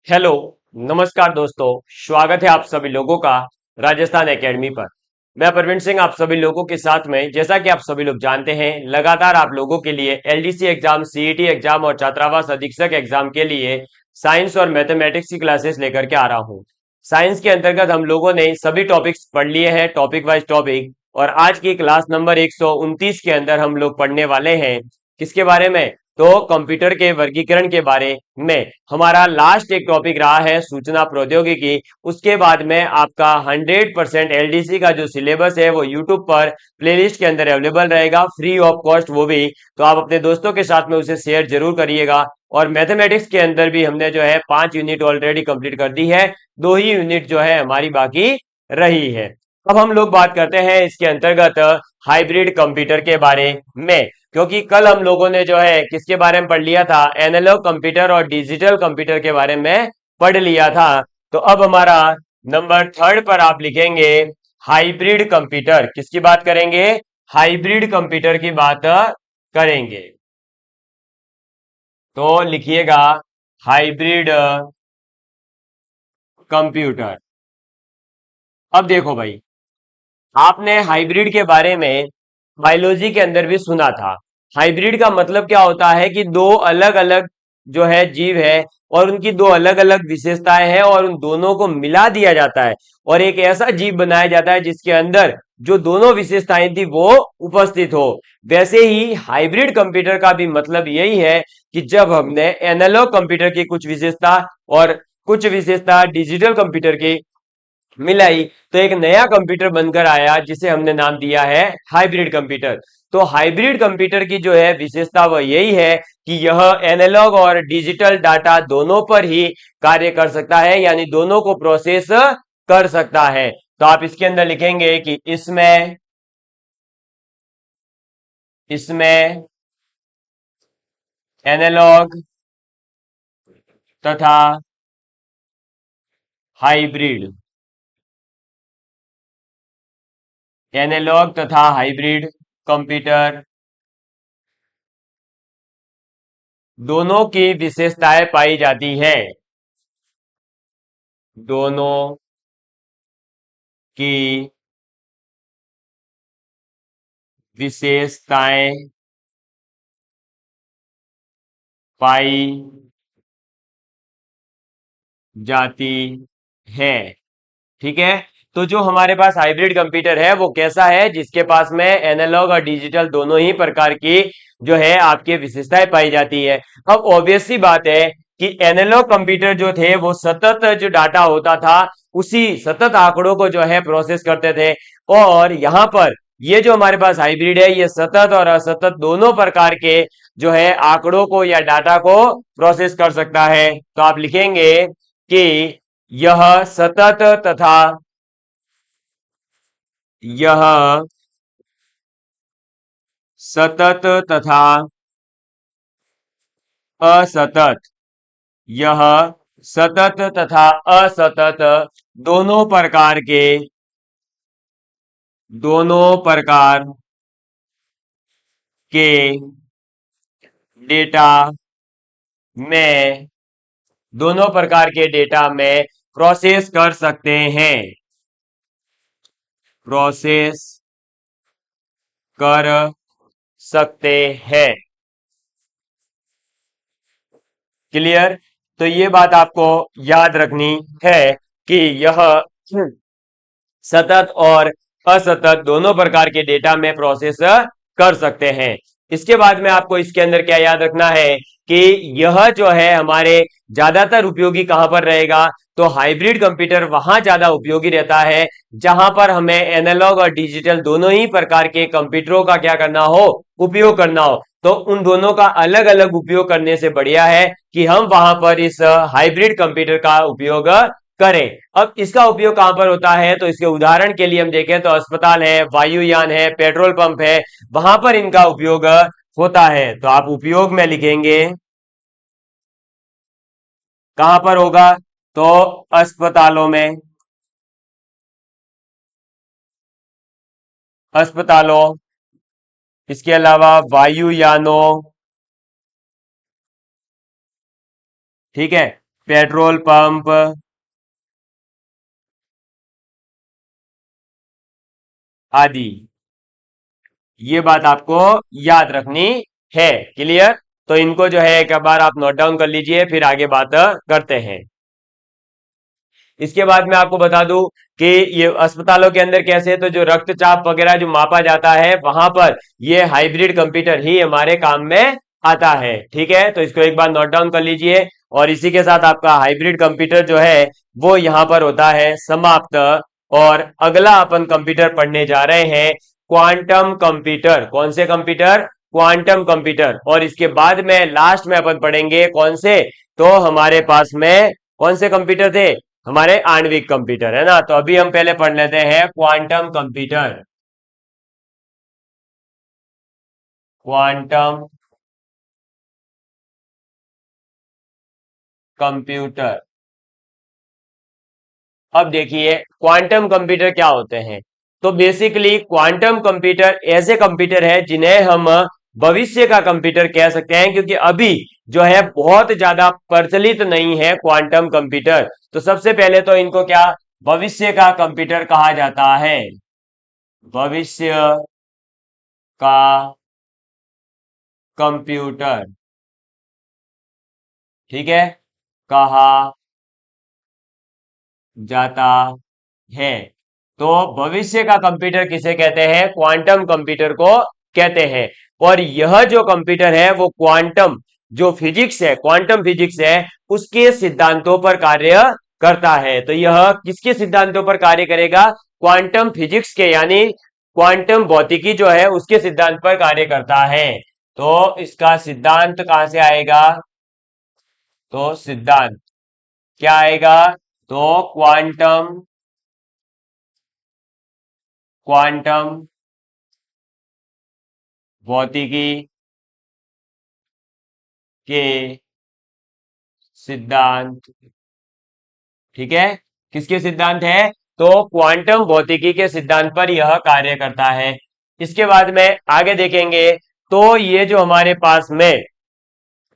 Hello, नमस्कार दोस्तों। स्वागत है आप सभी लोगों का राजस्थान एकेडमी पर। मैं प्रवीण सिंह आप सभी लोगों के साथ में, जैसा कि आप सभी लोग जानते हैं, लगातार आप लोगों के लिए एलडीसी एग्जाम, सीईटी एग्जाम और छात्रावास अधीक्षक एग्जाम के लिए साइंस और मैथमेटिक्स की क्लासेस लेकर के आ रहा हूं। साइंस के अंतर्गत हम लोगों ने सभी टॉपिक्स पढ़ लिए हैं, टॉपिक वाइज टॉपिक। और आज की क्लास नंबर 129 के अंदर हम लोग पढ़ने वाले हैं किसके बारे में? तो कंप्यूटर के वर्गीकरण के बारे में। हमारा लास्ट एक टॉपिक रहा है सूचना प्रौद्योगिकी। उसके बाद में आपका 100% एलडीसी का जो सिलेबस है वो यूट्यूब पर प्लेलिस्ट के अंदर अवेलेबल रहेगा, फ्री ऑफ कॉस्ट वो भी। तो आप अपने दोस्तों के साथ में उसे शेयर जरूर करिएगा। और मैथमेटिक्स के अंदर भी हमने जो है 5 यूनिट ऑलरेडी कंप्लीट कर दी है, 2 ही यूनिट जो है हमारी बाकी रही है। अब हम लोग बात करते हैं इसके अंतर्गत हाइब्रिड कंप्यूटर के बारे में, क्योंकि कल हम लोगों ने जो है किसके बारे में पढ़ लिया था? एनालॉग कंप्यूटर और डिजिटल कंप्यूटर के बारे में पढ़ लिया था। तो अब हमारा नंबर 3 पर आप लिखेंगे हाइब्रिड कंप्यूटर। किसकी बात करेंगे? हाइब्रिड कंप्यूटर की बात करेंगे। तो लिखिएगा हाइब्रिड कंप्यूटर। अब देखो भाई, आपने हाइब्रिड के बारे में बायोलॉजी के अंदर भी सुना था। हाइब्रिड का मतलब क्या होता है कि दो अलग अलग जो है जीव है और उनकी दो अलग अलग विशेषताएं हैं और उन दोनों को मिला दिया जाता है और एक ऐसा जीव बनाया जाता है जिसके अंदर जो दोनों विशेषताएं थी वो उपस्थित हो। वैसे ही हाइब्रिड कंप्यूटर का भी मतलब यही है कि जब हमने एनालॉग कंप्यूटर की कुछ विशेषता और कुछ विशेषता डिजिटल कंप्यूटर की मिलाई, तो एक नया कंप्यूटर बनकर आया जिसे हमने नाम दिया है हाइब्रिड कंप्यूटर। तो हाइब्रिड कंप्यूटर की जो है विशेषता वह यही है कि यह एनालॉग और डिजिटल डाटा दोनों पर ही कार्य कर सकता है, यानी दोनों को प्रोसेस कर सकता है। तो आप इसके अंदर लिखेंगे कि इसमें एनालॉग तथा हाइब्रिड, एनालॉग तथा हाइब्रिड कंप्यूटर दोनों की विशेषताएं पाई जाती है। दोनों की विशेषताएं पाई जाती है। ठीक है। तो जो हमारे पास हाइब्रिड कंप्यूटर है वो कैसा है? जिसके पास में एनालॉग और डिजिटल दोनों ही प्रकार की जो है आपकी विशेषताएं पाई जाती है। अब ऑब्वियस सी बात है कि एनालॉग कंप्यूटर जो थे वो सतत जो डाटा होता था उसी सतत आंकड़ों को जो है प्रोसेस करते थे। और यहां पर ये जो हमारे पास हाइब्रिड है ये सतत और असतत दोनों प्रकार के जो है आंकड़ों को या डाटा को प्रोसेस कर सकता है। तो आप लिखेंगे कि यह सतत तथा यह सतत तथा असतत, यह सतत तथा असतत दोनों प्रकार के डेटा में दोनों प्रकार के डेटा में प्रोसेस कर सकते हैं, प्रोसेस कर सकते हैं। क्लियर? तो ये बात आपको याद रखनी है कि यह सतत और असतत दोनों प्रकार के डेटा में प्रोसेस कर सकते हैं। इसके बाद में आपको इसके अंदर क्या याद रखना है कि यह जो है हमारे ज्यादातर उपयोगी कहां पर रहेगा? तो हाइब्रिड कंप्यूटर वहां ज्यादा उपयोगी रहता है जहां पर हमें एनालॉग और डिजिटल दोनों ही प्रकार के कंप्यूटरों का क्या करना हो? उपयोग करना हो। तो उन दोनों का अलग अलग उपयोग करने से बढ़िया है कि हम वहां पर इस हाइब्रिड कंप्यूटर का उपयोग करें। अब इसका उपयोग कहां पर होता है? तो इसके उदाहरण के लिए हम देखें तो अस्पताल है, वायुयान है, पेट्रोल पंप है, वहां पर इनका उपयोग होता है। तो आप उपयोग में लिखेंगे कहां पर होगा? तो अस्पतालों में, अस्पतालों, इसके अलावा वायुयानों, ठीक है, पेट्रोल पंप आदि। ये बात आपको याद रखनी है। क्लियर? तो इनको जो है एक बार आप नोट डाउन कर लीजिए, फिर आगे बात करते हैं। इसके बाद मैं आपको बता दूं कि ये अस्पतालों के अंदर कैसे, तो जो रक्तचाप वगैरह जो मापा जाता है वहां पर ये हाइब्रिड कंप्यूटर ही हमारे काम में आता है। ठीक है, तो इसको एक बार नोट डाउन कर लीजिए। और इसी के साथ आपका हाइब्रिड कंप्यूटर जो है वो यहां पर होता है समाप्त। और अगला अपन कंप्यूटर पढ़ने जा रहे हैं क्वांटम कंप्यूटर। कौन से कंप्यूटर? Quantum computer. और इसके बाद में लास्ट में अपन पढ़ेंगे कौन से, तो हमारे पास में कौन से कंप्यूटर थे? हमारे आणविक कंप्यूटर, है ना। तो अभी हम पहले पढ़ लेते हैं क्वांटम कंप्यूटर। Quantum computer. अब देखिए क्वांटम कंप्यूटर क्या होते हैं। तो बेसिकली क्वांटम कंप्यूटर ऐसे कंप्यूटर है जिन्हें हम भविष्य का कंप्यूटर कह सकते हैं, क्योंकि अभी जो है बहुत ज्यादा प्रचलित नहीं है क्वांटम कंप्यूटर। तो सबसे पहले तो इनको क्या भविष्य का कंप्यूटर कहा जाता है? भविष्य का कंप्यूटर, ठीक है, कहा जाता है। तो भविष्य का कंप्यूटर किसे कहते हैं? क्वांटम कंप्यूटर को कहते हैं। और यह जो कंप्यूटर है वो क्वांटम जो फिजिक्स है, क्वांटम फिजिक्स है, उसके सिद्धांतों पर कार्य करता है। तो यह किसके सिद्धांतों पर कार्य करेगा? क्वांटम फिजिक्स के, यानी क्वांटम भौतिकी जो है उसके सिद्धांत पर कार्य करता है। तो इसका सिद्धांत कहां से आएगा? तो सिद्धांत क्या आएगा? तो क्वांटम क्वांटम भौतिकी के सिद्धांत। ठीक है, किसके सिद्धांत है? तो क्वांटम भौतिकी के सिद्धांत पर यह कार्य करता है। इसके बाद में आगे देखेंगे तो ये जो हमारे पास में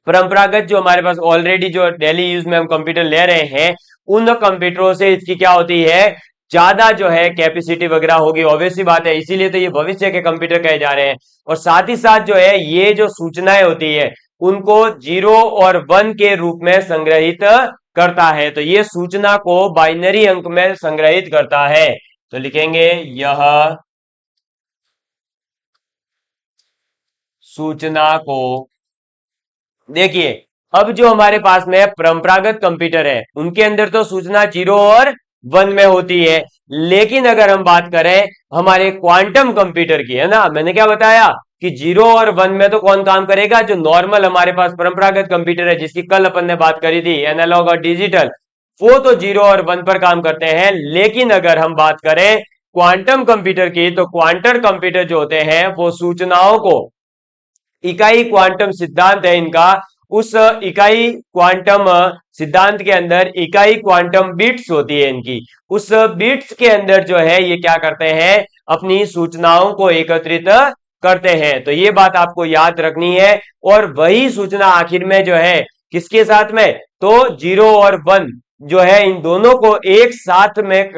परंपरागत जो हमारे पास ऑलरेडी जो डेली यूज में हम कंप्यूटर ले रहे हैं, उन कंप्यूटरों से इसकी क्या होती है, ज्यादा जो है कैपेसिटी वगैरह होगी, ऑब्वियसली बात है। इसीलिए तो ये भविष्य के कंप्यूटर कहे जा रहे हैं। और साथ ही साथ जो है ये जो सूचनाएं होती है उनको जीरो और वन के रूप में संग्रहित करता है। तो ये सूचना को बाइनरी अंक में संग्रहित करता है। तो लिखेंगे यह सूचना को, देखिए अब जो हमारे पास में परंपरागत कंप्यूटर है उनके अंदर तो सूचना जीरो और वन में होती है। लेकिन अगर हम बात करें हमारे क्वांटम कंप्यूटर की, है ना, मैंने क्या बताया कि जीरो और वन में तो कौन काम करेगा? जो नॉर्मल हमारे पास परंपरागत कंप्यूटर है जिसकी कल अपन ने बात करी थी, एनालॉग और डिजिटल, वो तो जीरो और वन पर काम करते हैं। लेकिन अगर हम बात करें क्वांटम कंप्यूटर की, तो क्वांटम कंप्यूटर जो होते हैं वो सूचनाओं को, इकाई क्वांटम सिद्धांत है इनका, उस इकाई क्वांटम सिद्धांत के अंदर इकाई क्वांटम बिट्स होती है इनकी, उस बिट्स के अंदर जो है ये क्या करते हैं, अपनी सूचनाओं को एकत्रित करते हैं। तो ये बात आपको याद रखनी है। और वही सूचना आखिर में जो है किसके साथ में, तो जीरो और वन जो है इन दोनों को एक साथ में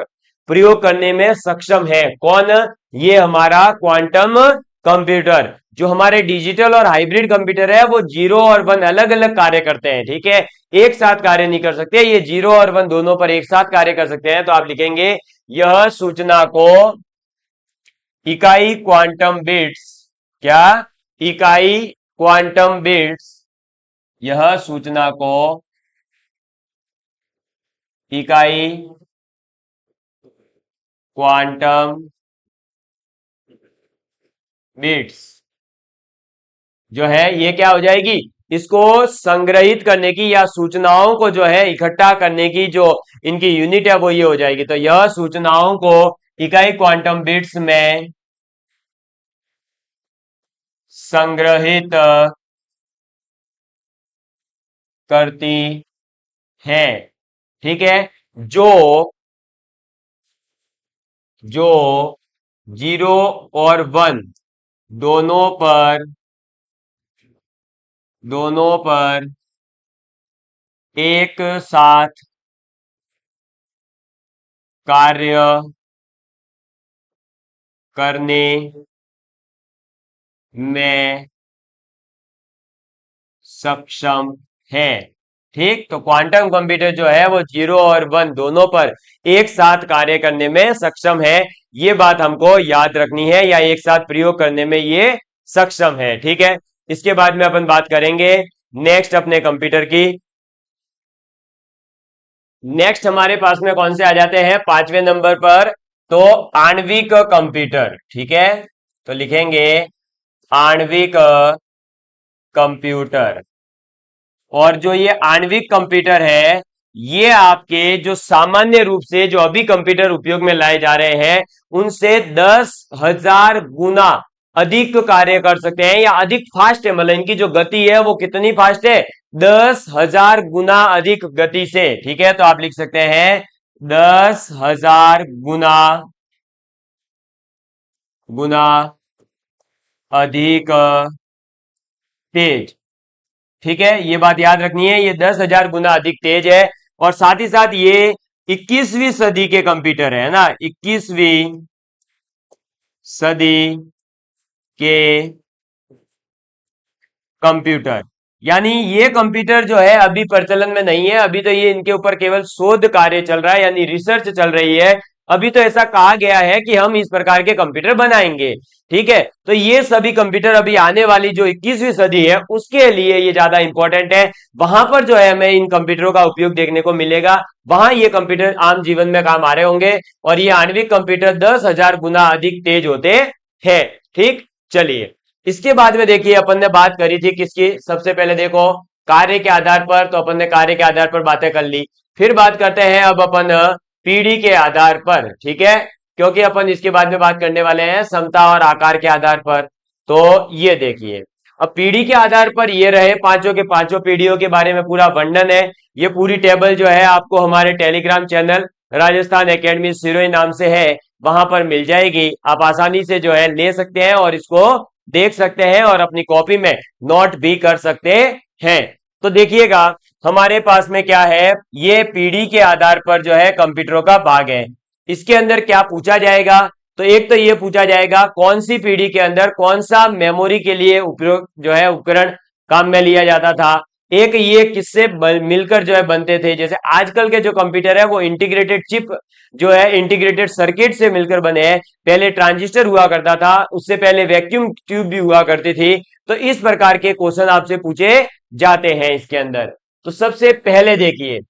प्रयोग करने में सक्षम है। कौन? ये हमारा क्वांटम कंप्यूटर। जो हमारे डिजिटल और हाइब्रिड कंप्यूटर है वो जीरो और वन अलग अलग कार्य करते हैं, ठीक है, एक साथ कार्य नहीं कर सकते। ये जीरो और वन दोनों पर एक साथ कार्य कर सकते हैं। तो आप लिखेंगे यह सूचना को इकाई क्वांटम बिट्स, क्या? इकाई क्वांटम बिट्स, यह सूचना को इकाई क्वांटम बिट्स जो है ये क्या हो जाएगी, इसको संग्रहित करने की या सूचनाओं को जो है इकट्ठा करने की जो इनकी यूनिट है वो ये हो जाएगी। तो यह सूचनाओं को इकाई क्वांटम बिट्स में संग्रहित करती है। ठीक है, जो जो जीरो और वन दोनों पर दोनों पर एक साथ कार्य करने में सक्षम है। ठीक, तो क्वांटम कंप्यूटर जो है वो 0 और 1 दोनों पर एक साथ कार्य करने में सक्षम है। ये बात हमको याद रखनी है, या एक साथ प्रयोग करने में ये सक्षम है। ठीक है, इसके बाद में अपन बात करेंगे नेक्स्ट अपने कंप्यूटर की। नेक्स्ट हमारे पास में कौन से आ जाते हैं 5वें नंबर पर, तो आणविक कंप्यूटर। ठीक है, तो लिखेंगे आणविक कंप्यूटर। और जो ये आणविक कंप्यूटर है, ये आपके जो सामान्य रूप से जो अभी कंप्यूटर उपयोग में लाए जा रहे हैं उनसे 10,000 गुना अधिक कार्य कर सकते हैं, या अधिक फास्ट है। मतलब इनकी जो गति है वो कितनी फास्ट है, 10,000 गुना अधिक गति से। ठीक है, तो आप लिख सकते हैं 10,000 गुना गुना अधिक तेज। ठीक है, ये बात याद रखनी है, ये 10,000 गुना अधिक तेज है। और साथ ही साथ ये 21वीं सदी के कंप्यूटर है ना, 21वीं सदी के कंप्यूटर। यानी ये कंप्यूटर जो है अभी प्रचलन में नहीं है, अभी तो ये इनके ऊपर केवल शोध कार्य चल रहा है, यानी रिसर्च चल रही है। अभी तो ऐसा कहा गया है कि हम इस प्रकार के कंप्यूटर बनाएंगे। ठीक है, तो ये सभी कंप्यूटर अभी आने वाली जो 21वीं सदी है उसके लिए ये ज्यादा इंपॉर्टेंट है। वहां पर जो है हमें इन कंप्यूटरों का उपयोग देखने को मिलेगा, वहां ये कंप्यूटर आम जीवन में काम आ रहे होंगे। और ये आणविक कंप्यूटर 10,000 गुना अधिक तेज होते हैं। ठीक, चलिए इसके बाद में देखिए अपन ने बात करी थी किसकी, सबसे पहले देखो कार्य के आधार पर, तो अपन ने कार्य के आधार पर बातें कर ली। फिर बात करते हैं अब अपन पीढ़ी के आधार पर। ठीक है, क्योंकि अपन इसके बाद में बात करने वाले हैं समता और आकार के आधार पर। तो ये देखिए, अब पीढ़ी के आधार पर ये रहे पांचों के पांचों पीढ़ियों के बारे में पूरा वर्णन है। ये पूरी टेबल जो है आपको हमारे Telegram channel Rajasthan academy Sirohi नाम से है, वहां पर मिल जाएगी। आप आसानी से जो है ले सकते हैं और इसको देख सकते हैं और अपनी कॉपी में नोट भी कर सकते हैं। तो देखिएगा हमारे पास में क्या है, ये पीढ़ी के आधार पर जो है कंप्यूटरों का भाग है। इसके अंदर क्या पूछा जाएगा, तो एक तो ये पूछा जाएगा कौन सी पीढ़ी के अंदर कौन सा मेमोरी के लिए उपयोग जो है उपकरण काम में लिया जाता था। एक ये किससे मिलकर जो है बनते थे, जैसे आजकल के जो कंप्यूटर है वो इंटीग्रेटेड चिप जो है इंटीग्रेटेड सर्किट से मिलकर बने हैं। पहले ट्रांजिस्टर हुआ करता था, उससे पहले वैक्यूम ट्यूब भी हुआ करती थी। तो इस प्रकार के क्वेश्चन आपसे पूछे जाते हैं इसके अंदर। तो सबसे पहले देखिए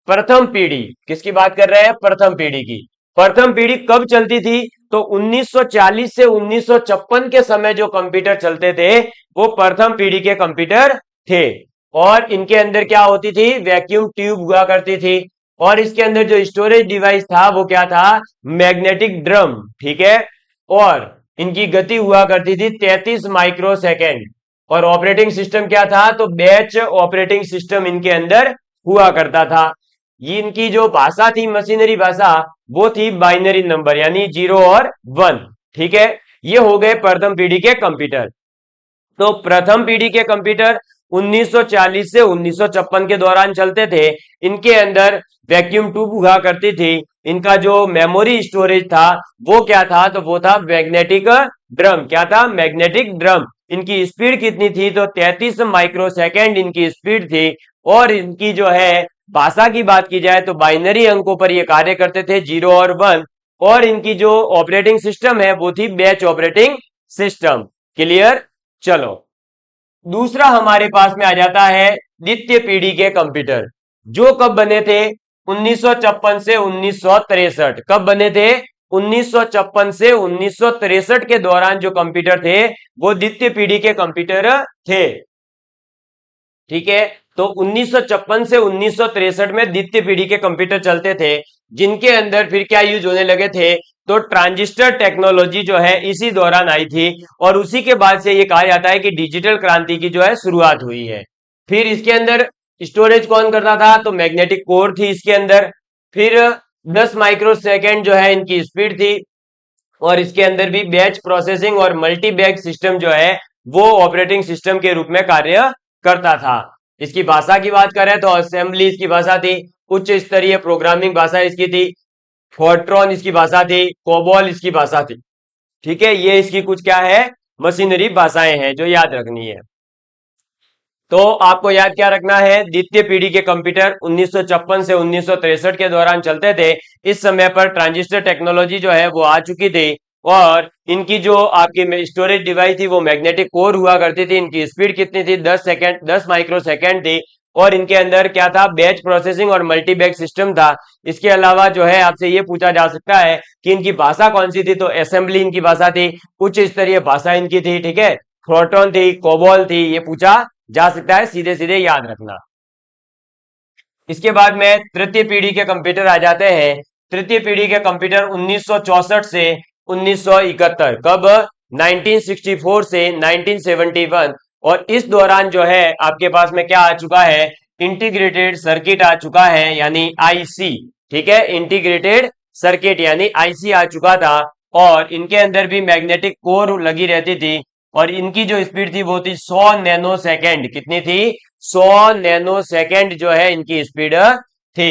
प्रथम पीढ़ी किसकी बात कर रहे हैं, प्रथम पीढ़ी की। प्रथम पीढ़ी कब चलती थी, तो 1940 से 1956 के समय जो कंप्यूटर चलते थे वो प्रथम पीढ़ी के कंप्यूटर थे। और इनके अंदर क्या होती थी, वैक्यूम ट्यूब हुआ करती थी। और इसके अंदर जो स्टोरेज डिवाइस था वो क्या था, मैग्नेटिक ड्रम। ठीक है, और इनकी गति हुआ करती थी 33 माइक्रोसेकेंड। और ऑपरेटिंग सिस्टम क्या था, तो बैच ऑपरेटिंग सिस्टम इनके अंदर हुआ करता था। ये इनकी जो भाषा थी, मशीनरी भाषा, वो थी बाइनरी नंबर यानी 0 और 1। ठीक है, ये हो गए प्रथम पीढ़ी के कंप्यूटर। तो प्रथम पीढ़ी के कंप्यूटर 1940 से 1956 के दौरान चलते थे। इनके अंदर वैक्यूम ट्यूब हुआ करती थी। इनका जो मेमोरी स्टोरेज था वो क्या था, तो वो था मैग्नेटिक ड्रम। क्या था, मैग्नेटिक ड्रम। इनकी स्पीड कितनी थी, तो 33 माइक्रोसेकेंड इनकी स्पीड थी। और इनकी जो है भाषा की बात की जाए तो बाइनरी अंकों पर ये कार्य करते थे 0 और 1। और इनकी जो ऑपरेटिंग सिस्टम है वो थी बैच ऑपरेटिंग सिस्टम। क्लियर, चलो दूसरा हमारे पास में आ जाता है द्वितीय पीढ़ी के कंप्यूटर, जो कब बने थे 1956 से 1963। कब बने थे, 1956 से 1963 के दौरान जो कंप्यूटर थे वो द्वितीय पीढ़ी के कंप्यूटर थे। ठीक है, तो 1956 से 1963 में द्वितीय पीढ़ी के कंप्यूटर चलते थे, जिनके अंदर फिर क्या यूज होने लगे थे, तो ट्रांजिस्टर टेक्नोलॉजी जो है इसी दौरान आई थी। और उसी के बाद से ये कहा जाता है कि डिजिटल क्रांति की जो है शुरुआत हुई है। फिर इसके अंदर स्टोरेज कौन करता था, तो मैग्नेटिक कोर थी इसके अंदर। फिर 10 माइक्रोसेकेंड जो है इनकी स्पीड थी। और इसके अंदर भी बैच प्रोसेसिंग और मल्टी बैग सिस्टम जो है वो ऑपरेटिंग सिस्टम के रूप में कार्य करता था। इसकी भाषा की बात करें तो असेंबली इसकी भाषा थी, उच्च स्तरीय प्रोग्रामिंग भाषा इसकी थी, फोर्ट्रॉन इसकी भाषा थी, कोबॉल इसकी भाषा थी। ठीक है, ये इसकी कुछ क्या है, मशीनरी भाषाएं हैं जो याद रखनी है। तो आपको याद क्या रखना है, द्वितीय पीढ़ी के कंप्यूटर 1956 से 1963 के दौरान चलते थे। इस समय पर ट्रांजिस्टर टेक्नोलॉजी जो है वो आ चुकी थी, और इनकी जो आपकी स्टोरेज डिवाइस थी वो मैग्नेटिक कोर हुआ करती थी। इनकी स्पीड कितनी थी, 10 माइक्रो सेकेंड थी, और इनके अंदर क्या था, बैच प्रोसेसिंग और मल्टी बैग सिस्टम था। इसके अलावा जो है आपसे ये पूछा जा सकता है कि इनकी भाषा कौन सी थी, तो असेंबली इनकी भाषा थी, उच्च स्तरीय भाषा इनकी थी। ठीक है, फोर्ट्रॉन थी, कोबॉल थी, ये पूछा जा सकता है, सीधे सीधे याद रखना। इसके बाद में तृतीय पीढ़ी के कंप्यूटर आ जाते हैं। तृतीय पीढ़ी के कंप्यूटर 1964 से 1971, कब, 1964 से 1971, और इस दौरान जो है आपके पास में क्या आ चुका है, इंटीग्रेटेड सर्किट आ चुका है, यानी आईसी। ठीक है, इंटीग्रेटेड सर्किट यानी आईसी आ चुका था, और इनके अंदर भी मैग्नेटिक कोर लगी रहती थी, और इनकी जो स्पीड थी वो थी 100 नैनो सेकेंड। कितनी थी, 100 नैनो सेकेंड जो है इनकी स्पीड थी।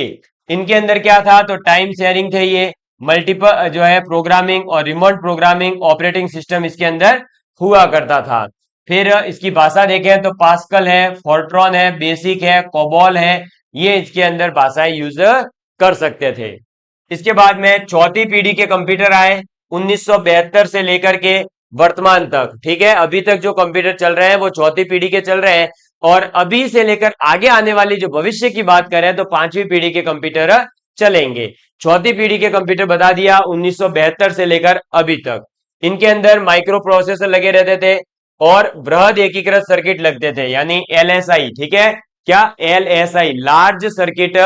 इनके अंदर क्या था, तो टाइम शेयरिंग थे, ये मल्टीपल जो है प्रोग्रामिंग और रिमोट प्रोग्रामिंग ऑपरेटिंग सिस्टम इसके अंदर हुआ करता था। फिर इसकी भाषा देखें तो पास्कल है, फोर्ट्रॉन है, बेसिक है, कोबॉल है, ये इसके अंदर भाषाएं यूज कर सकते थे। इसके बाद में चौथी पीढ़ी के कंप्यूटर आए 1972 से लेकर के वर्तमान तक। ठीक है, अभी तक जो कंप्यूटर चल रहे हैं वो चौथी पीढ़ी के चल रहे हैं, और अभी से लेकर आगे आने वाली जो भविष्य की बात करें तो पांचवी पीढ़ी के कंप्यूटर चलेंगे। चौथी पीढ़ी के कंप्यूटर बता दिया 1972 से लेकर अभी तक। इनके अंदर माइक्रो प्रोसेसर लगे रहते थे, और बृहद एकीकृत सर्किट लगते थे, यानी एलएसआई। ठीक है, क्या, एलएसआई, लार्ज सर्किट,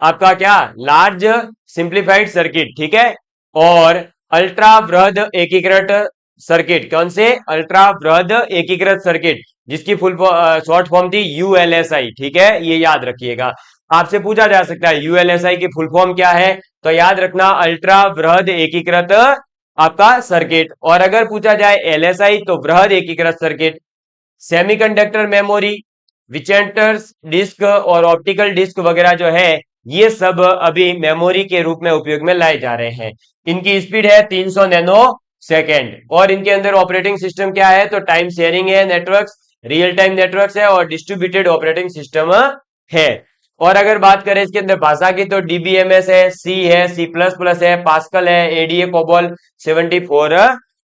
आपका क्या, लार्ज सिंप्लीफाइड सर्किट। ठीक है, और अल्ट्रा बृहद एकीकृत सर्किट, कौन से, अल्ट्रा बृहद एकीकृत सर्किट, जिसकी फुल शॉर्ट फॉर्म थी यूएलएसआई। ठीक है, ये याद रखिएगा, आपसे पूछा जा सकता है यूएलएसआई की फुल फॉर्म क्या है, तो याद रखना अल्ट्रा बृहद एकीकृत आपका सर्किट। और अगर पूछा जाए एलएसआई तो बृहद एकीकृत सर्किट। सेमीकंडक्टर मेमोरी, विचेंटर्स डिस्क और ऑप्टिकल डिस्क वगैरह जो है, ये सब अभी मेमोरी के रूप में उपयोग में लाए जा रहे हैं। इनकी स्पीड है 300 नैनो सेकेंड, और इनके अंदर ऑपरेटिंग सिस्टम क्या है, तो टाइम शेयरिंग है, नेटवर्क्स, रियल टाइम नेटवर्क्स है, और डिस्ट्रीब्यूटेड ऑपरेटिंग सिस्टम है। और अगर बात करें इसके अंदर भाषा की तो डीबीएमएस है, सी है, सी प्लस प्लस है, पास्कल है, एडीए कोबॉल 74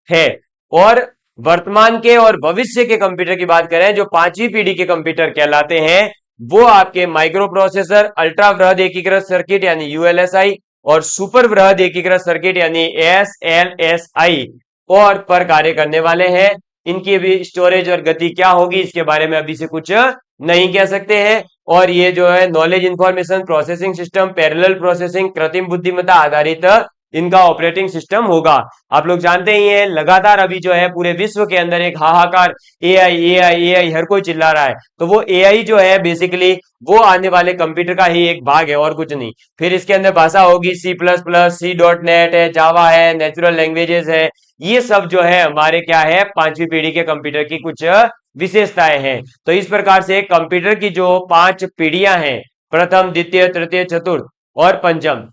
है। और वर्तमान के और भविष्य के कंप्यूटर की बात करें, जो पांचवी पीढ़ी के कंप्यूटर कहलाते हैं, वो आपके माइक्रो प्रोसेसर, अल्ट्रा बृहद एकीकृत सर्किट यानी यूएलएसआई, और सुपर बृहद एकीकृत सर्किट यानी एसएलएसआई और पर कार्य करने वाले हैं। इनकी भी स्टोरेज और गति क्या होगी इसके बारे में अभी से कुछ नहीं कह सकते हैं। और ये जो है knowledge information processing system, parallel processing, कृत्रिम बुद्धिमत्ता आधारित इनका ऑपरेटिंग सिस्टम होगा। आप लोग जानते ही हैं, लगातार अभी जो है पूरे विश्व के अंदर एक हाहाकार, एआई एआई एआई हर कोई चिल्ला रहा है, तो वो एआई जो है बेसिकली वो आने वाले कंप्यूटर का ही एक भाग है और कुछ नहीं। फिर इसके अंदर भाषा होगी सी प्लस प्लस, C.NET है, जावा है, नेचुरल लैंग्वेजेस है, ये सब जो है हमारे क्या है, पांचवी पीढ़ी के कंप्यूटर की कुछ विशेषताएं हैं। तो इस प्रकार से कंप्यूटर की जो 5 पीढ़ियां हैं, प्रथम, द्वितीय, तृतीय, चतुर्थ और पंचम,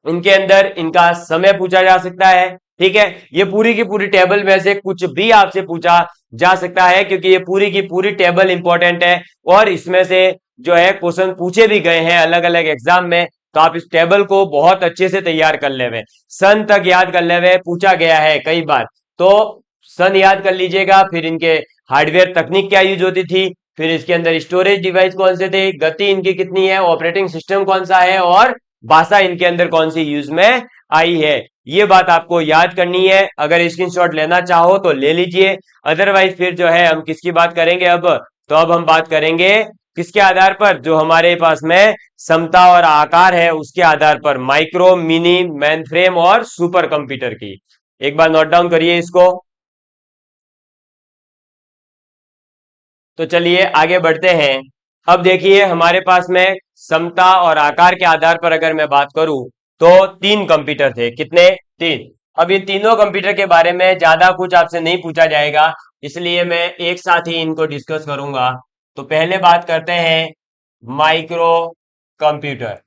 उनके अंदर इनका समय पूछा जा सकता है। ठीक है, ये पूरी की पूरी टेबल में से कुछ भी आपसे पूछा जा सकता है, क्योंकि ये पूरी की पूरी टेबल इंपॉर्टेंट है, और इसमें से जो है क्वेश्चन पूछे भी गए हैं अलग अलग एग्जाम में। तो आप इस टेबल को बहुत अच्छे से तैयार कर लेवे, सन तक याद कर लेवे, पूछा गया है कई बार, तो सन याद कर लीजिएगा। फिर इनके हार्डवेयर तकनीक क्या यूज होती थी, फिर इसके अंदर स्टोरेज डिवाइस कौन से थे, गति इनकी कितनी है, ऑपरेटिंग सिस्टम कौन सा है, और भाषा इनके अंदर कौन सी यूज में आई है, ये बात आपको याद करनी है। अगर स्क्रीनशॉट लेना चाहो तो ले लीजिए, अदरवाइज फिर जो है हम किसकी बात करेंगे अब, तो अब हम बात करेंगे किसके आधार पर, जो हमारे पास में क्षमता और आकार है उसके आधार पर, माइक्रो, मिनी, मेनफ्रेम और सुपर कंप्यूटर की। एक बार नोट डाउन करिए इसको। तो चलिए आगे बढ़ते हैं। अब देखिए हमारे पास में क्षमता और आकार के आधार पर अगर मैं बात करूं तो 3 कंप्यूटर थे, कितने, 3। अब इन तीनों कंप्यूटर के बारे में ज्यादा कुछ आपसे नहीं पूछा जाएगा, इसलिए मैं एक साथ ही इनको डिस्कस करूंगा। तो पहले बात करते हैं माइक्रो कंप्यूटर।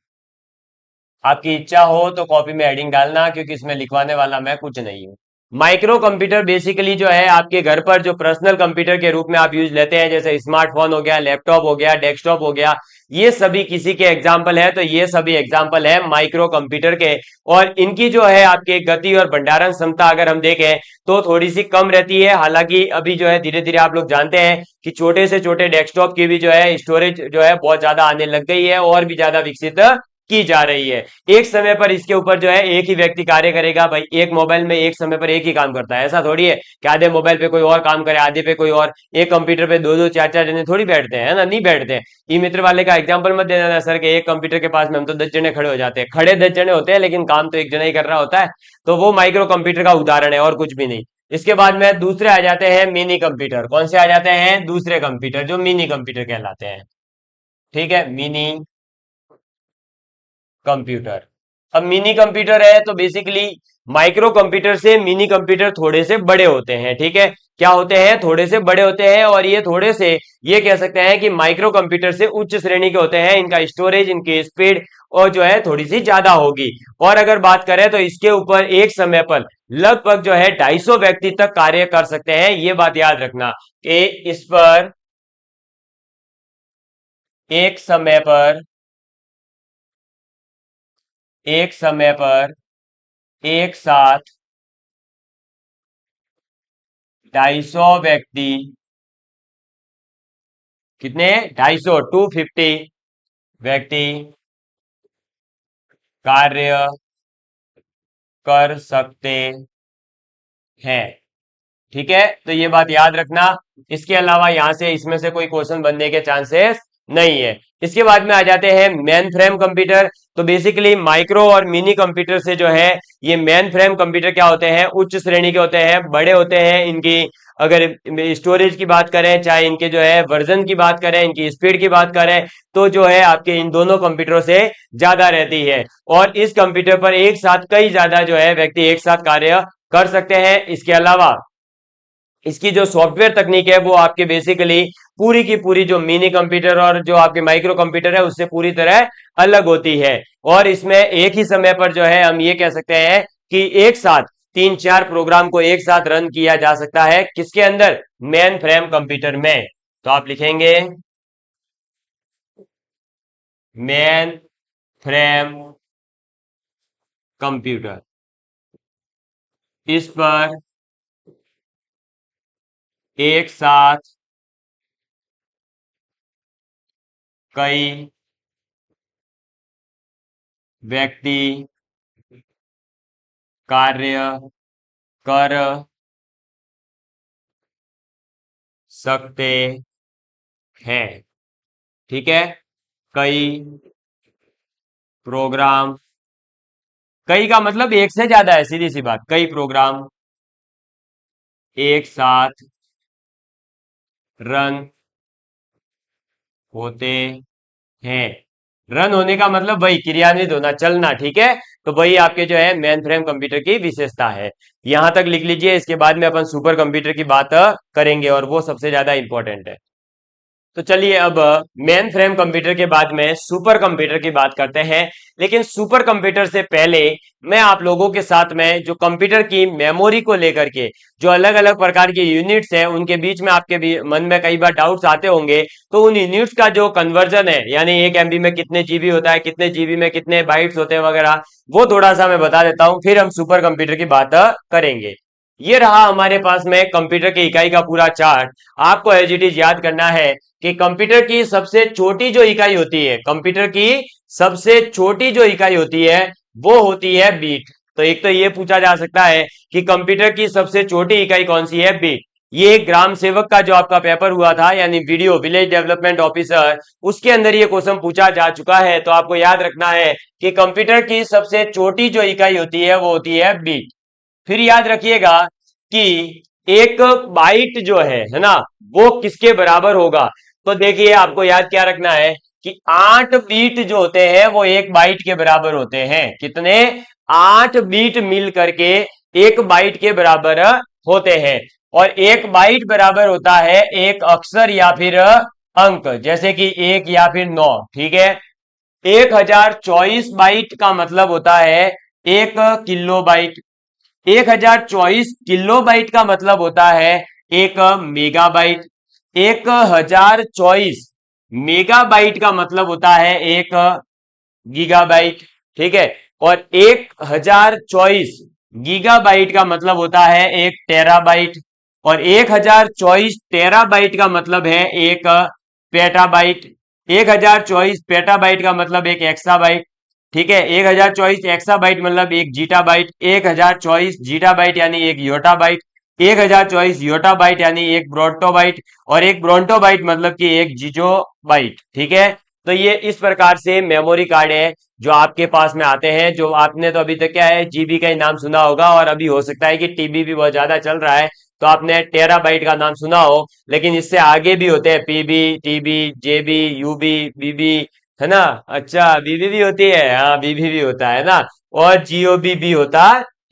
आपकी इच्छा हो तो कॉपी में हेडिंग डालना, क्योंकि इसमें लिखवाने वाला मैं कुछ नहीं हूं। माइक्रो कंप्यूटर बेसिकली जो है आपके घर पर जो पर्सनल कंप्यूटर के रूप में आप यूज लेते हैं, जैसे स्मार्टफोन हो गया, लैपटॉप हो गया, डेस्कटॉप हो गया, ये सभी किसी के एग्जाम्पल है। तो ये सभी एग्जाम्पल है माइक्रो कंप्यूटर के। और इनकी जो है आपकी गति और भंडारण क्षमता अगर हम देखें तो थोड़ी सी कम रहती है। हालांकि अभी जो है धीरे धीरे आप लोग जानते हैं कि छोटे से छोटे डेस्कटॉप की भी जो है स्टोरेज जो है बहुत ज्यादा आने लग गई है और भी ज्यादा विकसित की जा रही है। एक समय पर इसके ऊपर जो है एक ही व्यक्ति कार्य करेगा। भाई एक मोबाइल में एक समय पर एक ही काम करता है, ऐसा थोड़ी है कि आधे मोबाइल पे कोई और काम करे, आधे पे कोई और। एक कंप्यूटर पे दो दो चार चार जने थोड़ी बैठते हैं, है ना, नहीं बैठते हैं। ई मित्र वाले का एग्जांपल मत देना सर के एक कंप्यूटर के पास में हम तो 10 जने खड़े हो जाते हैं। खड़े 10 जने होते हैं लेकिन काम तो एक जना ही कर रहा होता है। तो वो माइक्रो कंप्यूटर का उदाहरण है और कुछ भी नहीं। इसके बाद में दूसरे आ जाते हैं मिनी कंप्यूटर। कौन से आ जाते हैं? दूसरे कंप्यूटर जो मिनी कंप्यूटर कहलाते हैं। ठीक है, मिनी कंप्यूटर। अब मिनी कंप्यूटर है तो बेसिकली माइक्रो कंप्यूटर से मिनी कंप्यूटर थोड़े से बड़े होते हैं। ठीक है, क्या होते हैं? थोड़े से बड़े होते हैं। और ये थोड़े से, ये कह सकते हैं कि माइक्रो कंप्यूटर से उच्च श्रेणी के होते हैं। इनका स्टोरेज, इनकी स्पीड और जो है थोड़ी सी ज्यादा होगी। और अगर बात करें तो इसके ऊपर एक समय पर लगभग जो है 250 व्यक्ति तक कार्य कर सकते हैं। ये बात याद रखना कि इस पर एक समय पर एक समय पर एक साथ 250 व्यक्ति, कितने? 250, 250 व्यक्ति कार्य कर सकते हैं। ठीक है, तो ये बात याद रखना। इसके अलावा यहां से इसमें से कोई क्वेश्चन बनने के चांसेस नहीं है। इसके बाद में आ जाते हैं मेन फ्रेम कंप्यूटर। तो बेसिकली माइक्रो और मिनी कंप्यूटर से जो है ये मेन फ्रेम कंप्यूटर क्या होते हैं? उच्च श्रेणी के होते हैं, बड़े होते हैं। इनकी अगर स्टोरेज की बात करें, चाहे इनके जो है वर्जन की बात करें, इनकी स्पीड की बात करें, तो जो है आपके इन दोनों कंप्यूटरों से ज्यादा रहती है। और इस कंप्यूटर पर एक साथ कई ज्यादा जो है व्यक्ति एक साथ कार्य कर सकते हैं। इसके अलावा इसकी जो सॉफ्टवेयर तकनीक है वो आपके बेसिकली पूरी की पूरी जो मिनी कंप्यूटर और जो आपके माइक्रो कंप्यूटर है उससे पूरी तरह अलग होती है। और इसमें एक ही समय पर जो है हम ये कह सकते हैं कि एक साथ 3-4 प्रोग्राम को एक साथ रन किया जा सकता है। किसके अंदर? मेन फ्रेम कंप्यूटर में। तो आप लिखेंगे मेन फ्रेम कंप्यूटर। इस पर एक साथ कई व्यक्ति कार्य कर सकते हैं। ठीक है, कई प्रोग्राम, कई का मतलब एक से ज्यादा है, सीधी सी बात। कई प्रोग्राम एक साथ रन होते हैं। रन होने का मतलब वही क्रियान्वित होना, चलना। ठीक है, तो वही आपके जो है मेन फ्रेम कंप्यूटर की विशेषता है। यहां तक लिख लीजिए। इसके बाद में अपन सुपर कंप्यूटर की बात करेंगे और वो सबसे ज्यादा इंपॉर्टेंट है। तो चलिए अब मेन फ्रेम कंप्यूटर के बाद में सुपर कंप्यूटर की बात करते हैं। लेकिन सुपर कंप्यूटर से पहले मैं आप लोगों के साथ में जो कंप्यूटर की मेमोरी को लेकर के जो अलग अलग प्रकार की यूनिट्स हैं उनके बीच में आपके भी मन में कई बार डाउट्स आते होंगे। तो उन यूनिट्स का जो कन्वर्जन है, यानी 1 MB में कितने जीबी होता है, कितने जीबी में कितने बाइट्स होते हैं वगैरह, वो थोड़ा सा मैं बता देता हूं, फिर हम सुपर कंप्यूटर की बात करेंगे। ये रहा हमारे पास में कंप्यूटर की इकाई का पूरा चार्ट। आपको एज इट इज याद करना है कि कंप्यूटर की सबसे छोटी जो इकाई होती है, कंप्यूटर की सबसे छोटी जो इकाई होती है वो होती है बीट। तो एक तो ये पूछा जा सकता है कि कंप्यूटर की सबसे छोटी इकाई कौन सी है? बीट। ये ग्राम सेवक का जो आपका पेपर हुआ था, यानी वीडियो विलेज डेवलपमेंट ऑफिसर, उसके अंदर ये क्वेश्चन पूछा जा चुका है। तो आपको याद रखना है कि कंप्यूटर की सबसे छोटी जो इकाई होती है वो होती है बीट। फिर याद रखिएगा कि एक बाइट जो है ना, वो किसके बराबर होगा? तो देखिए आपको याद क्या रखना है कि 8 बीट जो होते हैं वो एक बाइट के बराबर होते हैं। कितने? 8 बीट मिल करके एक बाइट के बराबर होते हैं। और एक बाइट बराबर होता है एक अक्षर या फिर अंक, जैसे कि 1 या फिर 9, ठीक है। 1024 बाइट का मतलब होता है 1 किलो बाइट। 1024 किलो बाइट का मतलब होता है 1 मेगाबाइट। 1024 मेगाबाइट का मतलब होता है 1 गीगाबाइट, ठीक है। और 1024 गीगाबाइट का मतलब होता है 1 टेराबाइट। और 1024 टेराबाइट का मतलब है 1 पेटाबाइट। 1024 पेटाबाइट का मतलब 1 एक्साबाइट, ठीक है। 1024 एक्साबाइट मतलब 1 जीटाबाइट। 1024 जीटाबाइट यानी 1 योटाबाइट। 1024 योटाबाइट यानी 1 ब्रोटोबाइट। और 1 ब्रोटोबाइट मतलब कि 1 जीजोबाइट, ठीक है। तो ये इस प्रकार से मेमोरी कार्ड है जो आपके पास में आते हैं। जो आपने तो अभी तक क्या है, जीबी का ही नाम सुना होगा, और अभी हो सकता है कि टीबी भी बहुत ज्यादा चल रहा है तो आपने टेराबाइट का नाम सुना हो। लेकिन इससे आगे भी होते हैं, पीबी, टीबी, जेबी, यूबी, बीबी, है ना। अच्छा, बीबी भी होती है, हाँ बीबी भी होता है ना। और जीओबी भी होता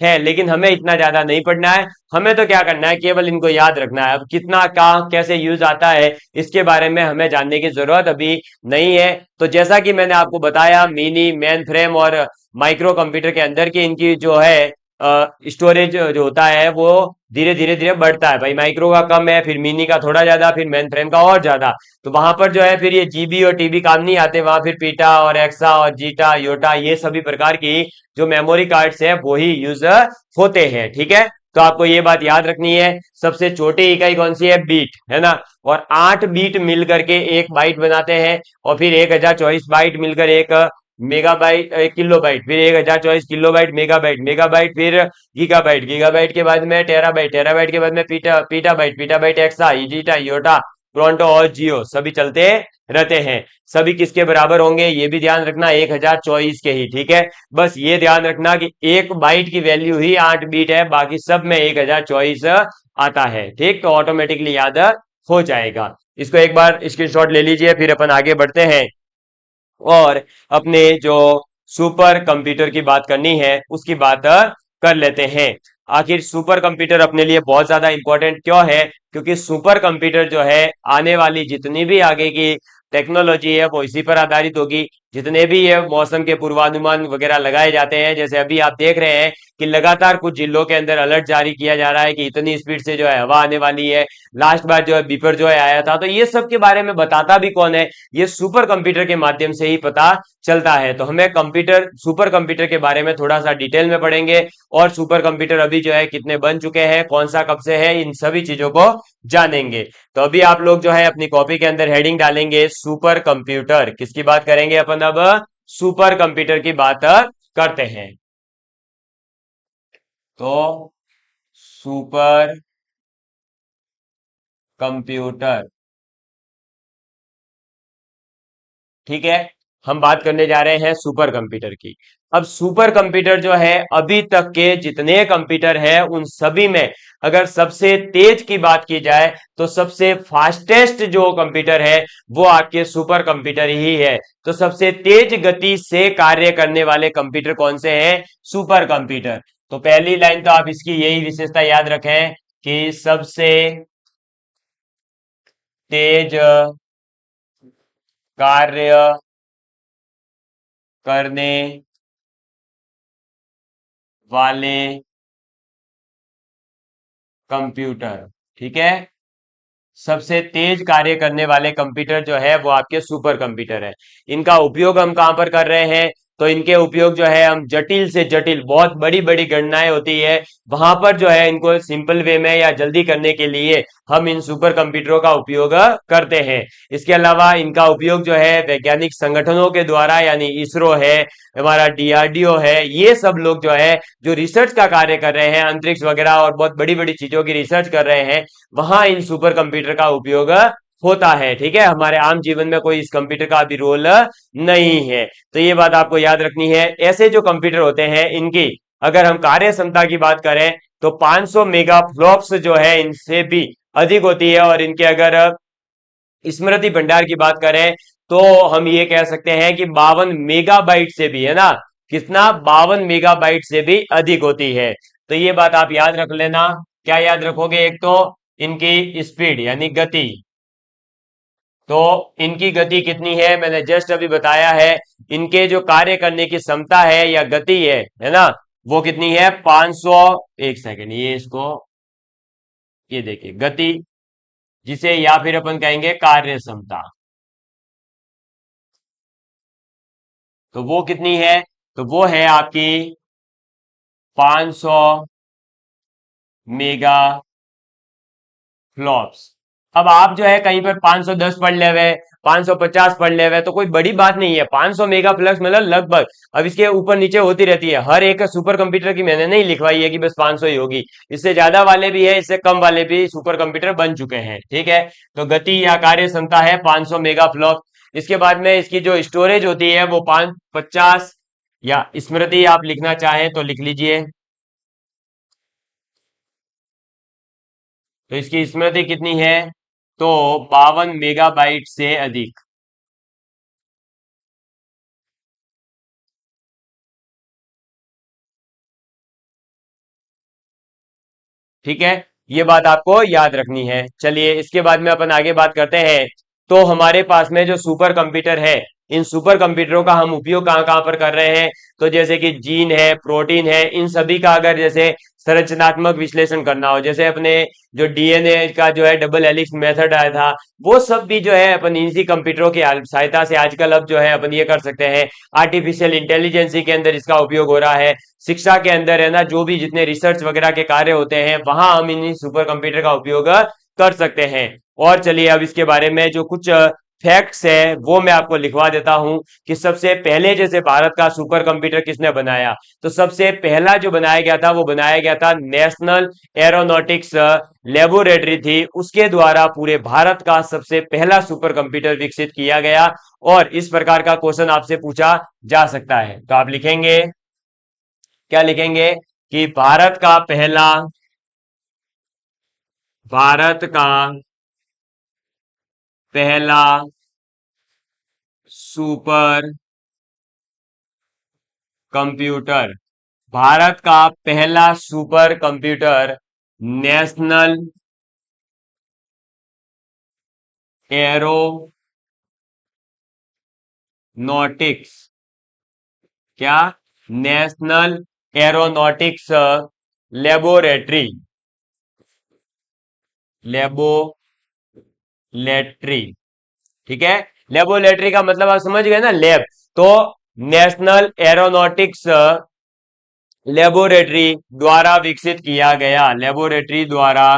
है, लेकिन हमें इतना ज्यादा नहीं पढ़ना है। हमें तो क्या करना है, केवल इनको याद रखना है। अब कितना कहाँ कैसे यूज आता है इसके बारे में हमें जानने की जरूरत अभी नहीं है। तो जैसा कि मैंने आपको बताया, मिनी, मेन फ्रेम और माइक्रो कंप्यूटर के अंदर की इनकी जो है स्टोरेज जो होता है वो धीरे धीरे धीरे बढ़ता है भाई। माइक्रो का कम है, फिर मिनी का थोड़ा ज्यादा, फिर मेन फ्रेम का और ज्यादा। तो वहां पर जो है फिर ये जीबी और टीबी काम नहीं आते, वहां फिर पीटा और एक्सा और जीटा, योटा, ये सभी प्रकार की जो मेमोरी कार्ड्स है वो ही यूज होते हैं, ठीक है। तो आपको ये बात याद रखनी है। सबसे छोटी इकाई कौन सी है, बीट, है ना। और 8 बीट मिल करके 1 बाइट बनाते हैं। और फिर 1024 बाइट मिलकर 1 मेगाबाइट, 1 किलोबाइट, फिर 1024 किलोबाइट, मेगाबाइट, मेगाबाइट फिर गीगाबाइट, गीगाबाइट के बाद में टेराबाइट, टेराबाइट के बाद में पीटाबाइट, पीटाबाइट एक्सा, ईजीटा, योटा, टोरंटो और जियो सभी चलते रहते हैं। सभी किसके बराबर होंगे ये भी ध्यान रखना, 1024 के ही, ठीक है। बस ये ध्यान रखना कि 1 बाइट की वैल्यू ही 8 बीट है, बाकी सब में 1024 आता है, ठीक। तो ऑटोमेटिकली याद हो जाएगा। इसको एक बार स्क्रीनशॉट ले लीजिए, फिर अपन आगे बढ़ते हैं और अपने जो सुपर कंप्यूटर की बात करनी है उसकी बात कर लेते हैं। आखिर सुपर कंप्यूटर अपने लिए बहुत ज्यादा इंपॉर्टेंट क्यों है, क्योंकि सुपर कंप्यूटर जो है आने वाली जितनी भी आगे की टेक्नोलॉजी है वो इसी पर आधारित होगी। जितने भी ये मौसम के पूर्वानुमान वगैरह लगाए जाते हैं, जैसे अभी आप देख रहे हैं कि लगातार कुछ जिलों के अंदर अलर्ट जारी किया जा रहा है कि इतनी स्पीड से जो है हवा आने वाली है। लास्ट बार जो है बीपर जो है आया था, तो ये सब के बारे में बताता भी कौन है, ये सुपर कंप्यूटर के माध्यम से ही पता चलता है। तो हमें कंप्यूटर, सुपर कंप्यूटर के बारे में थोड़ा सा डिटेल में पढ़ेंगे। और सुपर कंप्यूटर अभी जो है कितने बन चुके हैं, कौन सा कब से है, इन सभी चीजों को जानेंगे। तो अभी आप लोग जो है अपनी कॉपी के अंदर हेडिंग डालेंगे सुपर कंप्यूटर। किसकी बात करेंगे अपन अब, सुपर कंप्यूटर की बात करते हैं। तो सुपर कंप्यूटर, ठीक है। हम बात करने जा रहे हैं सुपर कंप्यूटर की। अब सुपर कंप्यूटर जो है अभी तक के जितने कंप्यूटर हैं उन सभी में अगर सबसे तेज की बात की जाए तो सबसे फास्टेस्ट जो कंप्यूटर है वो आपके सुपर कंप्यूटर ही है। तो सबसे तेज गति से कार्य करने वाले कंप्यूटर कौन से हैं, सुपर कंप्यूटर। तो पहली लाइन तो आप इसकी यही विशेषता याद रखें कि सबसे तेज कार्य करने वाले कंप्यूटर, ठीक है। सबसे तेज कार्य करने वाले कंप्यूटर जो है वो आपके सुपर कंप्यूटर है। इनका उपयोग हम कहां पर कर रहे हैं, तो इनके उपयोग जो है हम जटिल से जटिल, बहुत बड़ी बड़ी गणनाएं होती है वहां पर जो है इनको सिंपल वे में या जल्दी करने के लिए हम इन सुपर कंप्यूटरों का उपयोग करते हैं। इसके अलावा इनका उपयोग जो है वैज्ञानिक संगठनों के द्वारा, यानी इसरो है, हमारा डीआरडीओ है, ये सब लोग जो है जो रिसर्च का कार्य कर रहे हैं, अंतरिक्ष वगैरह और बहुत बड़ी बड़ी चीजों की रिसर्च कर रहे हैं, वहां इन सुपर कंप्यूटर का उपयोग होता है, ठीक है। हमारे आम जीवन में कोई इस कंप्यूटर का अभी रोल नहीं है। तो ये बात आपको याद रखनी है। ऐसे जो कंप्यूटर होते हैं इनकी अगर हम कार्य क्षमता की बात करें तो 500 मेगा फ्लॉप्स जो है इनसे भी अधिक होती है। और इनके अगर स्मृति भंडार की बात करें तो हम ये कह सकते हैं कि 52 मेगाबाइट से भी, है ना, कितना, 52 मेगाबाइट से भी अधिक होती है। तो ये बात आप याद रख लेना। क्या याद रखोगे, एक तो इनकी स्पीड यानी गति, तो इनकी गति कितनी है मैंने जस्ट अभी बताया है। इनके जो कार्य करने की क्षमता है या गति है ना, वो कितनी है 500। एक सेकेंड, ये इसको, ये देखिए गति, जिसे या फिर अपन कहेंगे कार्य क्षमता, तो वो कितनी है, तो वो है आपकी 500 मेगा फ्लॉप्स। अब आप जो है कहीं पर 510 पढ़ ले हुए, 550 पढ़ ले हुए, तो कोई बड़ी बात नहीं है। 500 मेगा फ्लक्स मतलब लगभग, अब इसके ऊपर नीचे होती रहती है। हर एक सुपर कंप्यूटर की मैंने नहीं लिखवाई है कि बस 500 ही होगी, इससे ज्यादा वाले भी है, इससे कम वाले भी सुपर कंप्यूटर बन चुके हैं। ठीक है, तो गति या कार्य क्षमता है 500 मेगा फ्लॉप। इसके बाद में इसकी जो स्टोरेज होती है वो 550, या स्मृति आप लिखना चाहें तो लिख लीजिए। तो इसकी स्मृति कितनी है, तो 52 मेगाबाइट से अधिक। ठीक है, ये बात आपको याद रखनी है। चलिए इसके बाद में अपन आगे बात करते हैं। तो हमारे पास में जो सुपर कंप्यूटर है, इन सुपर कंप्यूटरों का हम उपयोग कहाँ कहाँ पर कर रहे हैं, तो जैसे कि जीन है, प्रोटीन है, इन सभी का अगर जैसे संरचनात्मक विश्लेषण करना हो, जैसे अपने जो डीएनए का जो है डबल हेलिक्स मेथड आया था, वो सब भी जो है अपन इसी कंप्यूटरों की सहायता से आजकल अब जो है अपन ये कर सकते हैं। आर्टिफिशियल इंटेलिजेंसी के अंदर इसका उपयोग हो रहा है। शिक्षा के अंदर है ना, जो भी जितने रिसर्च वगैरह के कार्य होते हैं वहां हम इन सुपर कंप्यूटर का उपयोग कर सकते हैं। और चलिए अब इसके बारे में जो कुछ फैक्ट्स है वो मैं आपको लिखवा देता हूं कि सबसे पहले जैसे भारत का सुपर कंप्यूटर किसने बनाया, तो सबसे पहला जो बनाया गया था वो बनाया गया था नेशनल एरोनॉटिक्स लेबोरेटरी थी, उसके द्वारा पूरे भारत का सबसे पहला सुपर कंप्यूटर विकसित किया गया। और इस प्रकार का क्वेश्चन आपसे पूछा जा सकता है, तो आप लिखेंगे, क्या लिखेंगे कि भारत का पहला सुपर कंप्यूटर, भारत का पहला सुपर कंप्यूटर नेशनल एरोनॉटिक्स, क्या, नेशनल एरोनॉटिक्स लेबोरेटरी, लेबोरेटरी, ठीक है। लेबोरेटरी का मतलब आप समझ गए ना, लैब। तो नेशनल एरोनॉटिक्स लेबोरेटरी द्वारा विकसित किया गया, लेबोरेटरी द्वारा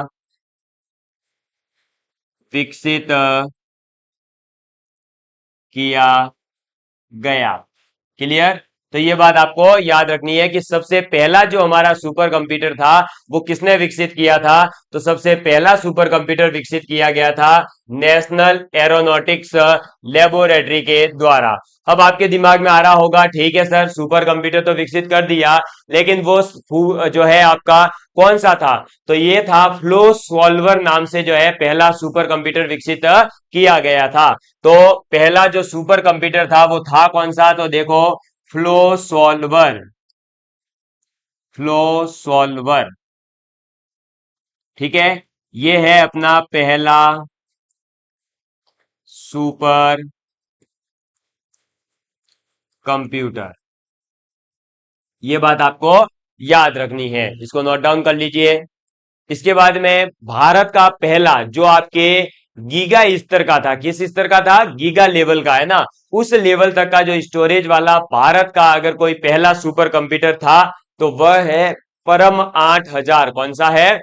विकसित किया गया। क्लियर, तो ये बात आपको याद रखनी है कि सबसे पहला जो हमारा सुपर कंप्यूटर था वो किसने विकसित किया था, तो सबसे पहला सुपर कंप्यूटर विकसित किया गया था नेशनल एरोनॉटिक्स लेबोरेटरी के द्वारा। अब आपके दिमाग में आ रहा होगा, ठीक है सर सुपर कंप्यूटर तो विकसित कर दिया, लेकिन वो जो है आपका कौन सा था, तो ये था फ्लो सॉल्वर नाम से जो है पहला सुपर कंप्यूटर विकसित किया गया था। तो पहला जो सुपर कंप्यूटर था वो था कौन सा, तो देखो फ्लो सॉल्वर, फ्लो सॉल्वर, ठीक है। ये है अपना पहला सुपर कंप्यूटर, ये बात आपको याद रखनी है, इसको नोट डाउन कर लीजिए। इसके बाद में भारत का पहला जो आपके गीगा स्तर का था, किस स्तर का था, गीगा लेवल का है ना, उस लेवल तक का जो स्टोरेज वाला भारत का अगर कोई पहला सुपर कंप्यूटर था तो वह है परम 8000। कौन सा है,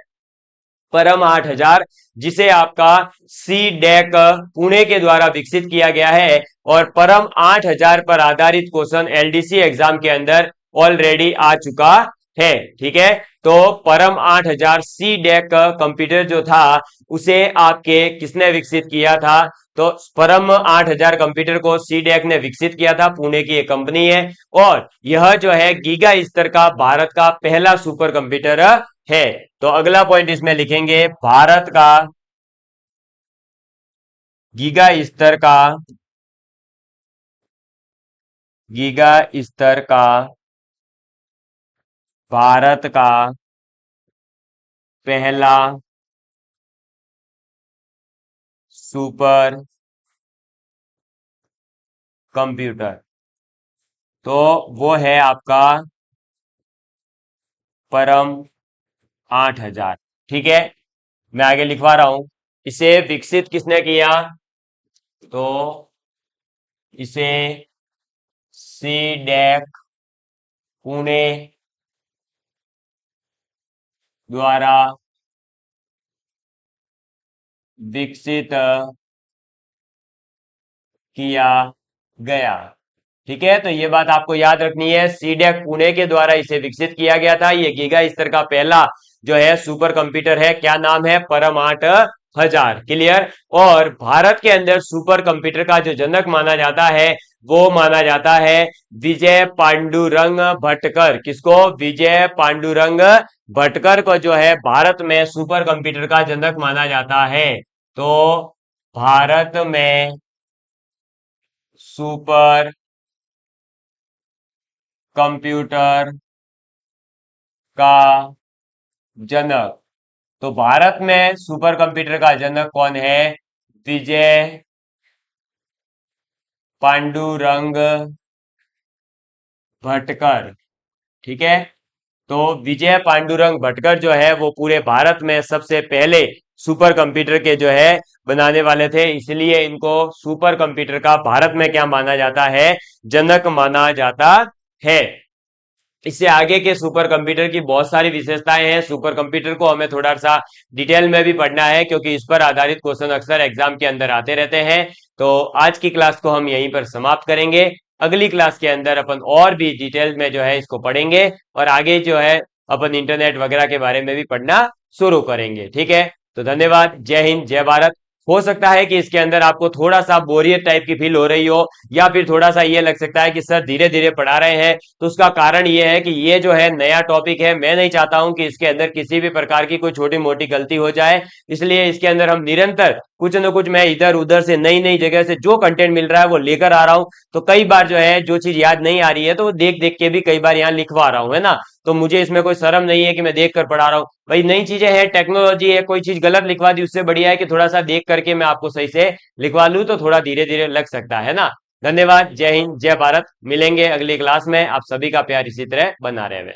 परम 8000, जिसे आपका सी डेक पुणे के द्वारा विकसित किया गया है। और परम 8000 पर आधारित क्वेश्चन एलडीसी एग्जाम के अंदर ऑलरेडी आ चुका है। ठीक है, तो परम 8000 सी डेक कंप्यूटर जो था उसे आपके किसने विकसित किया था, तो परम 8000 कंप्यूटर को सी डेक ने विकसित किया था, पुणे की एक कंपनी है। और यह जो है गीगा स्तर का भारत का पहला सुपर कंप्यूटर है। तो अगला पॉइंट इसमें लिखेंगे, भारत का गीगा स्तर का, गीगा स्तर का भारत का पहला सुपर कंप्यूटर, तो वो है आपका परम 8000। ठीक है, मैं आगे लिखवा रहा हूं। इसे विकसित किसने किया? तो इसे सी डैक पुणे द्वारा विकसित किया गया। ठीक है, तो ये बात आपको याद रखनी है, सीडेक पुणे के द्वारा इसे विकसित किया गया था। ये गीगा स्तर का पहला जो है सुपर कंप्यूटर है। क्या नाम है? परम 8000। क्लियर। और भारत के अंदर सुपर कंप्यूटर का जो जनक माना जाता है वो माना जाता है विजय पांडुरंग भटकर। किसको? विजय पांडुरंग भटकर को जो है भारत में सुपर कंप्यूटर का जनक माना जाता है। तो भारत में सुपर कंप्यूटर का जनक, तो भारत में सुपर कंप्यूटर का जनक कौन है? विजय पांडुरंग भटकर। ठीक है, तो विजय पांडुरंग भटकर जो है वो पूरे भारत में सबसे पहले सुपर कंप्यूटर के जो है बनाने वाले थे, इसलिए इनको सुपर कंप्यूटर का भारत में क्या माना जाता है? जनक माना जाता है। इससे आगे के सुपर कंप्यूटर की बहुत सारी विशेषताएं हैं। सुपर कंप्यूटर को हमें थोड़ा सा डिटेल में भी पढ़ना है क्योंकि इस पर आधारित क्वेश्चन अक्सर एग्जाम के अंदर आते रहते हैं। तो आज की क्लास को हम यहीं पर समाप्त करेंगे। अगली क्लास के अंदर अपन और भी डिटेल में जो है इसको पढ़ेंगे और आगे जो है अपन इंटरनेट वगैरह के बारे में भी पढ़ना शुरू करेंगे। ठीक है, तो धन्यवाद। जय हिंद, जय भारत। हो सकता है कि इसके अंदर आपको थोड़ा सा बोरियत टाइप की फील हो रही हो या फिर थोड़ा सा ये लग सकता है कि सर धीरे धीरे पढ़ा रहे हैं, तो उसका कारण ये है कि ये जो है नया टॉपिक है। मैं नहीं चाहता हूं कि इसके अंदर किसी भी प्रकार की कोई छोटी मोटी गलती हो जाए, इसलिए इसके अंदर हम निरंतर कुछ न कुछ, मैं इधर उधर से नई नई जगह से जो कंटेंट मिल रहा है वो लेकर आ रहा हूं। तो कई बार जो है जो चीज याद नहीं आ रही है तो वो देख देख के भी कई बार यहाँ लिखवा रहा हूं, है ना। तो मुझे इसमें कोई शर्म नहीं है कि मैं देख कर पढ़ा रहा हूँ। भाई नई चीजें हैं, टेक्नोलॉजी है, कोई चीज गलत लिखवा दी उससे बढ़िया है कि थोड़ा सा देख करके मैं आपको सही से लिखवा लूं, तो थोड़ा धीरे धीरे लग सकता है ना। धन्यवाद। जय हिंद, जय भारत। मिलेंगे अगली क्लास में। आप सभी का प्यार इसी तरह बना रहे हुए।